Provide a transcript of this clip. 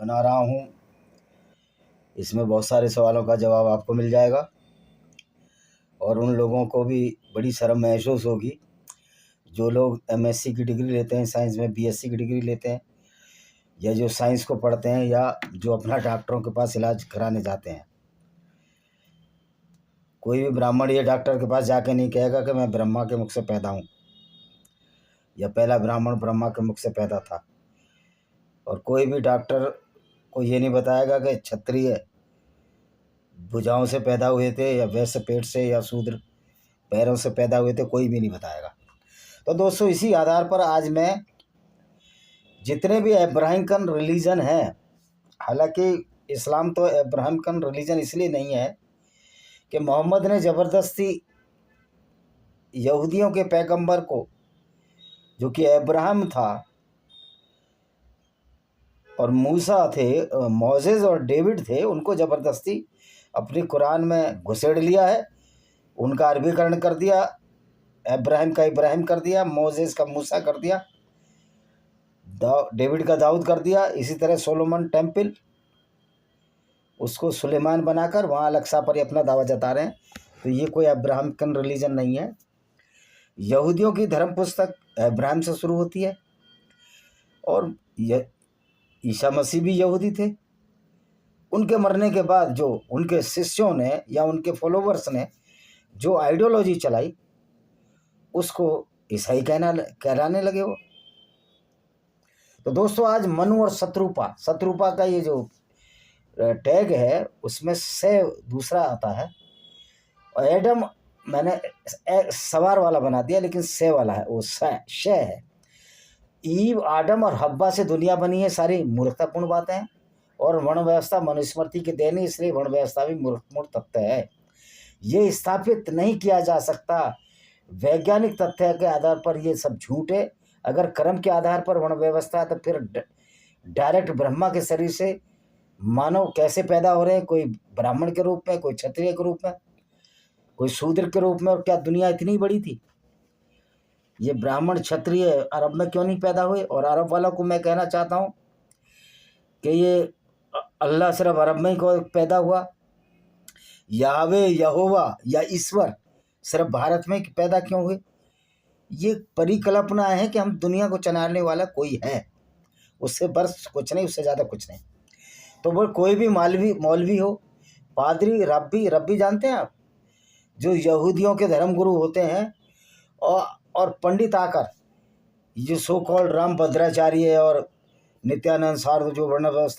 बना रहा हूँ। इसमें बहुत सारे सवालों का जवाब आपको मिल जाएगा और उन लोगों को भी बड़ी शर्म महसूस होगी जो लोग एमएससी की डिग्री लेते हैं, साइंस में बीएससी की डिग्री लेते हैं, या जो साइंस को पढ़ते हैं, या जो अपना डॉक्टरों के पास इलाज कराने जाते हैं। कोई भी ब्राह्मण या डॉक्टर के पास जाके नहीं कहेगा कि मैं ब्रह्मा के मुख से पैदा हूँ या पहला ब्राह्मण ब्रह्मा के मुख से पैदा था। और कोई भी डॉक्टर को ये नहीं बताएगा कि क्षत्रिय भुजाओं से पैदा हुए थे या वैश्य पेट से या शूद्र पैरों से पैदा हुए थे, कोई भी नहीं बताएगा। तो दोस्तों, इसी आधार पर आज मैं जितने भी अब्राहमिकन रिलीजन हैं, हालांकि इस्लाम तो अब्राहमिकन रिलीजन इसलिए नहीं है कि मोहम्मद ने ज़बरदस्ती यहूदियों के पैगंबर को, जो कि अब्राहम था और मूसा थे, मोसेस और डेविड थे, उनको ज़बरदस्ती अपनी कुरान में घुसेड़ लिया है। उनका अरबीकरण कर दिया, अब्राहम का इब्राहिम कर दिया, मोसेस का मूसा कर दिया, डेविड का दाऊद कर दिया। इसी तरह सोलोमन टेम्पल, उसको सुलेमान बनाकर वहाँ अलक्सा पर ही अपना दावा जता रहे हैं। तो ये कोई अब्राहमिकन रिलीजन नहीं है। यहूदियों की धर्म पुस्तक अब्राहम से शुरू होती है और ईसा मसीह भी यहूदी थे। उनके मरने के बाद जो उनके शिष्यों ने या उनके फॉलोवर्स ने जो आइडियोलॉजी चलाई, उसको ईसाई कहलाने लगे वो। तो दोस्तों, आज मनु और शत्रुपा का ये जो टैग है, उसमें से दूसरा आता है। और एडम मैंने सवार वाला बना दिया, लेकिन से वाला है, वो शे है। ईव, आदम और हब्बा से दुनिया बनी है। सारी मूर्खतापूर्ण बातें हैं। और वर्ण व्यवस्था मनुस्मृति की देन है, इसलिए वर्ण व्यवस्था भी मूर्खपूर्ण तथ्य है। ये स्थापित नहीं किया जा सकता वैज्ञानिक तथ्य के आधार पर। ये सब झूठ है। अगर कर्म के आधार पर वर्ण व्यवस्था है तो फिर डायरेक्ट ब्रह्मा के शरीर से मानव कैसे पैदा हो रहे हैं? कोई ब्राह्मण के रूप में, कोई क्षत्रिय के रूप में, कोई शूद्र के रूप में। और क्या दुनिया इतनी बड़ी थी? ये ब्राह्मण क्षत्रिय अरब में क्यों नहीं पैदा हुए? और अरब वालों को मैं कहना चाहता हूँ कि ये अल्लाह सिर्फ अरब में ही पैदा हुआ, यावे, यहोवा या ईश्वर सिर्फ भारत में पैदा क्यों हुए? ये परिकल्पना है कि हम दुनिया को चलाने वाला कोई है, उससे बस कुछ नहीं, उससे ज़्यादा कुछ नहीं। तो वो कोई भी मौलवी हो, पादरी, रब्बी जानते हैं आप, जो यहूदियों के धर्मगुरु होते हैं, और पंडित आकर ये सो कॉल्ड राम भद्राचार्य और नित्यानंद सार्ध जो वर्ण व्यवस्था